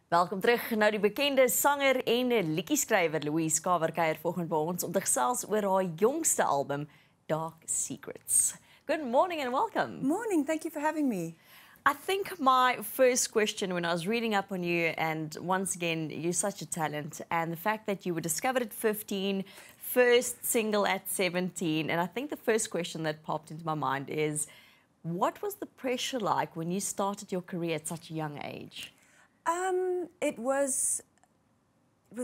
Welkom terug. Nou die bekende sanger en liedjieskrywer Louise Carver kuier vanoggend by ons om te gesels oor haar jongste album, Dark Secrets. Good morning and welcome. Morning, thank you for having me. I think my first question when I was reading up on you, and once again, you're such a talent, and the fact that you were discovered at 15, first single at 17, and I think the first question that popped into my mind is, what was the pressure like when you started your career at such a young age? It was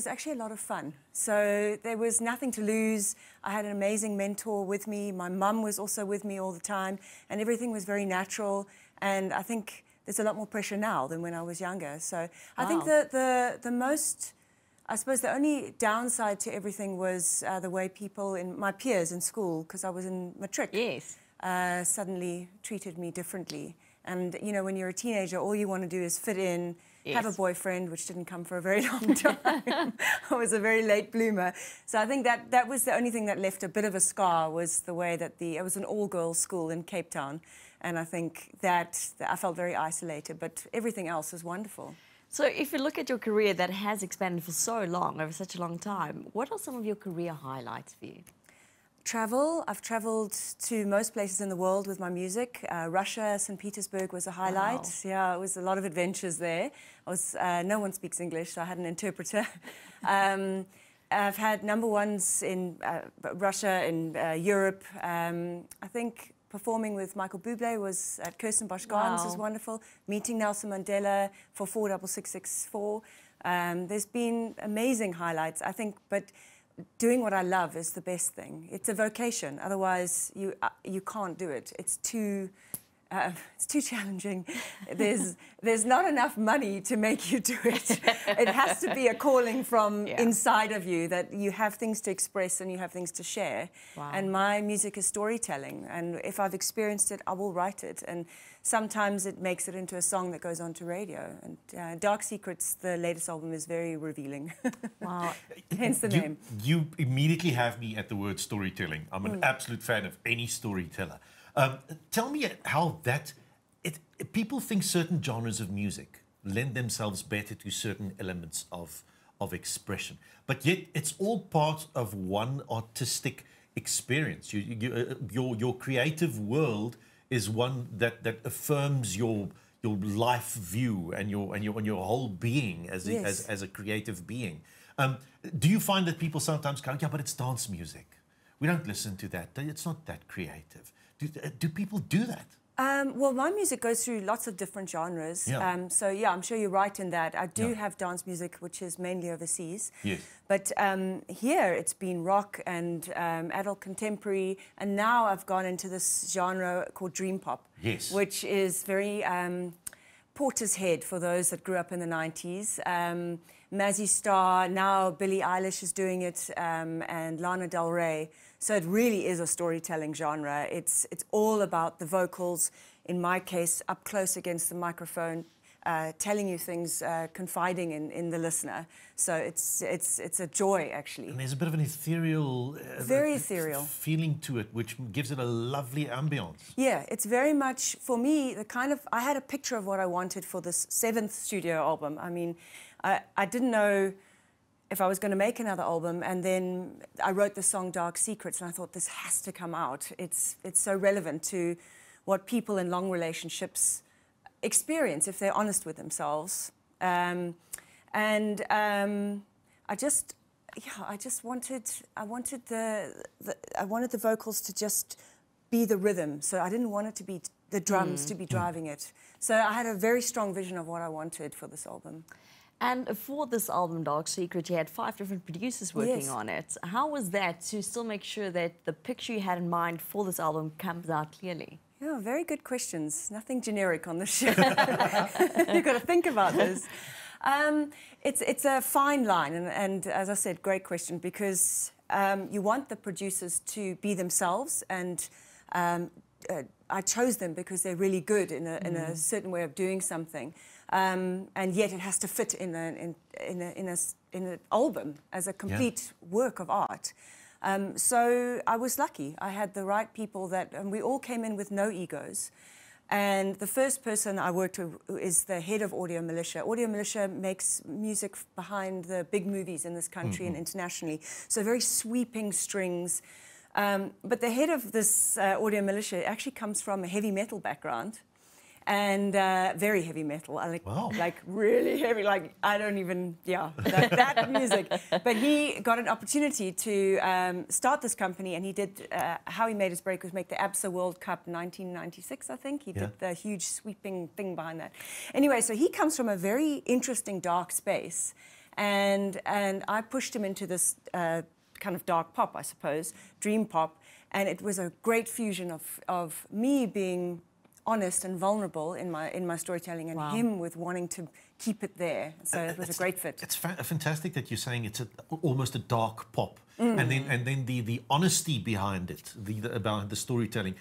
actually a lot of fun. So there was nothing to lose. I had an amazing mentor with me. My mum was also with me all the time, and everything was very natural. And I think there's a lot more pressure now than when I was younger. So I think the most, I suppose the only downside to everything was the way people, my peers in school, because I was in matric, Yes. suddenly treated me differently. And, you know, when you're a teenager, all you want to do is fit in, have a boyfriend, which didn't come for a very long time. I was a very late bloomer. So I think that was the only thing that left a bit of a scar, was the way that it was an all-girls school in Cape Town. And I think that I felt very isolated, but everything else was wonderful. So if you look at your career that has expanded for so long, over such a long time, what are some of your career highlights for you? Travel. I've traveled to most places in the world with my music. Russia, St. Petersburg was a highlight. Wow. Yeah, it was a lot of adventures there. No one speaks English, so I had an interpreter. I've had #1s in Russia, in Europe. I think performing with Michael Bublé was at Kirstenbosch Gardens was wonderful. Meeting Nelson Mandela for 46664. There's been amazing highlights, I think, but doing what I love is the best thing. It's a vocation. Otherwise, you can't do it. It's too challenging. There's not enough money to make you do it. It has to be a calling from inside of you, that you have things to express and you have things to share. Wow. And my music is storytelling. And if I've experienced it, I will write it. And sometimes it makes it into a song that goes on to radio. And Dark Secrets, the latest album, is very revealing. Wow. Hence the name. You immediately have me at the word storytelling. I'm an absolute fan of any storyteller. Tell me how people think certain genres of music lend themselves better to certain elements of expression, but yet it's all part of one artistic experience. Your creative world is one that affirms your life view and your whole being as a creative being. Do you find that people sometimes go, yeah, but it's dance music, we don't listen to that, it's not that creative? Do people do that? Well, my music goes through lots of different genres. Yeah. So, yeah, I'm sure you're right in that. I do have dance music, which is mainly overseas. Yes. But here it's been rock and adult contemporary. And now I've gone into this genre called dream pop. Yes. Which is very Portishead for those that grew up in the 90s. Mazzy Star, now Billie Eilish is doing it, and Lana Del Rey. So it really is a storytelling genre. It's all about the vocals, in my case, up close against the microphone, telling you things, confiding in the listener. So it's a joy, actually. And there's a bit of an ethereal, very ethereal feeling to it, which gives it a lovely ambience. Yeah, it's very much, for me, I had a picture of what I wanted for this 7th studio album. I mean, I didn't know if I was going to make another album, and then I wrote the song Dark Secrets, and I thought, this has to come out. It's so relevant to what people in long relationships experience if they're honest with themselves. I just wanted the vocals to just be the rhythm. So I didn't want it to be the drums to be driving it. So I had a very strong vision of what I wanted for this album. And for this album, Dark Secret, you had 5 different producers working on it. How was that to still make sure that the picture you had in mind for this album comes out clearly? Yeah, very good questions. Nothing generic on the show. You've got to think about this. It's a fine line, and as I said, great question, because you want the producers to be themselves, and I chose them because they're really good in a certain way of doing something. And yet it has to fit in an album as a complete work of art. So I was lucky. I had the right people and we all came in with no egos. And the first person I worked with is the head of Audio Militia. Audio Militia makes music behind the big movies in this country and internationally. So very sweeping strings. But the head of this Audio Militia actually comes from a heavy metal background. And very heavy metal, like really heavy, like I don't even, that music. But he got an opportunity to start this company, and he did, how he made his break was make the ABSA World Cup 1996, I think. He did the huge sweeping thing behind that. Anyway, so he comes from a very interesting dark space, and I pushed him into this kind of dark pop, I suppose, dream pop, and it was a great fusion of me being honest and vulnerable in my storytelling, and him with wanting to keep it there. So it was a great fit. It's fantastic that you're saying it's almost a dark pop, and then the honesty behind it, about the storytelling.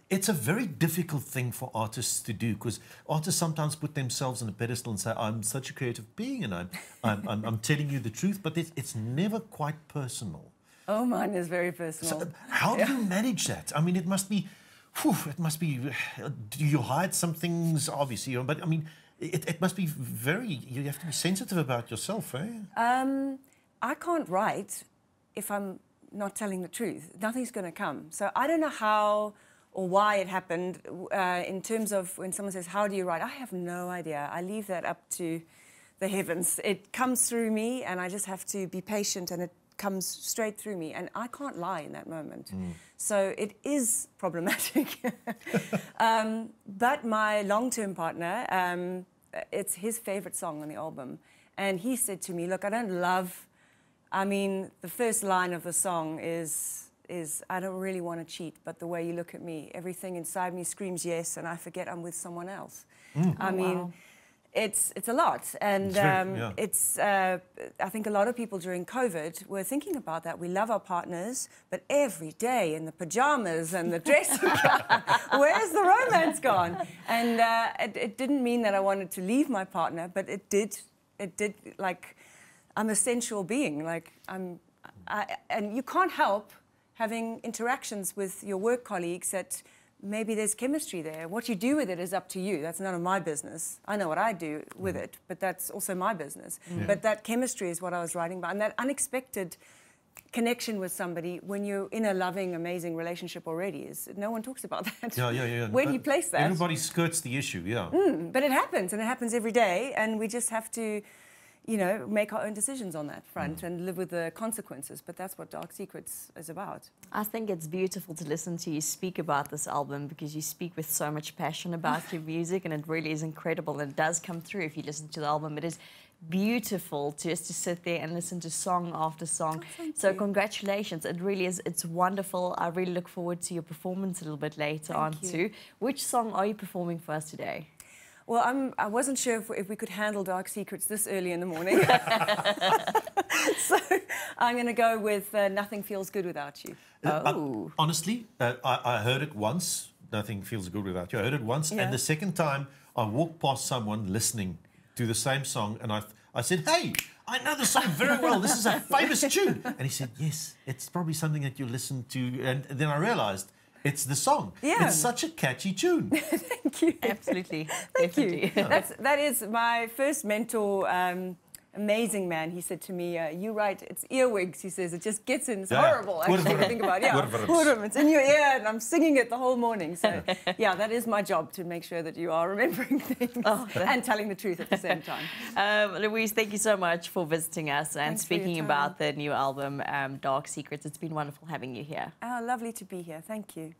It's a very difficult thing for artists to do, because artists sometimes put themselves on a pedestal and say, "I'm such a creative being, and I'm telling you the truth," but it's never quite personal. Oh, mine is very personal. So how do you manage that? I mean, it must be. Do you hide some things, obviously? But I mean, it must be you have to be sensitive about yourself, eh? I can't write if I'm not telling the truth. Nothing's going to come. So I don't know how or why it happened in terms of when someone says, "How do you write?" I have no idea. I leave that up to the heavens. It comes through me, and I just have to be patient, and it comes straight through me, and I can't lie in that moment. So it is problematic. But my long-term partner, it's his favorite song on the album, and he said to me, "Look, I don't love, I mean, the first line of the song is I don't really want to cheat, but the way you look at me, everything inside me screams yes, and I forget I'm with someone else." I mean, it's a lot, and I think a lot of people during COVID were thinking about that. We love our partners, but every day in the pajamas and the dressing gown, where's the romance gone? And it didn't mean that I wanted to leave my partner, but it did. Like, I'm a sensual being. Like and you can't help having interactions with your work colleagues that. Maybe there's chemistry there. What you do with it is up to you. That's none of my business. I know what I do with it, but that's also my business. But that chemistry is what I was writing about. And that unexpected connection with somebody when you're in a loving, amazing relationship already no one talks about that. Where do you place that? Everybody skirts the issue, But it happens, and it happens every day, and we just have to, make our own decisions on that front and live with the consequences. But that's what Dark Secrets is about. I think it's beautiful to listen to you speak about this album, because you speak with so much passion about your music, and it really is incredible. And it does come through if you listen to the album. It is beautiful just to sit there and listen to song after song. So congratulations. It really is. It's wonderful. I really look forward to your performance a little bit later on too. Which song are you performing for us today? Well, I wasn't sure if we could handle Dark Secrets this early in the morning. So I'm going to go with Nothing Feels Good Without You. Honestly, I heard it once, Nothing Feels Good Without You. I heard it once, and the second time I walked past someone listening to the same song, and I said, "Hey, I know the song very well. This is a famous tune." And he said, "Yes, it's probably something that you listen to." And then I realized, it's the song. Yeah. It's such a catchy tune. Thank you. Absolutely. Thank you. That is my first mentor, amazing man. He said to me, "You write, it's earwigs." He says, "It just gets in. It's horrible, actually, to think about it. Yeah, it's in your ear, and I'm singing it the whole morning." So, that is my job, to make sure that you are remembering things and telling the truth at the same time. Louise, thank you so much for visiting us and speaking about the new album, Dark Secrets. It's been wonderful having you here. Oh, lovely to be here. Thank you.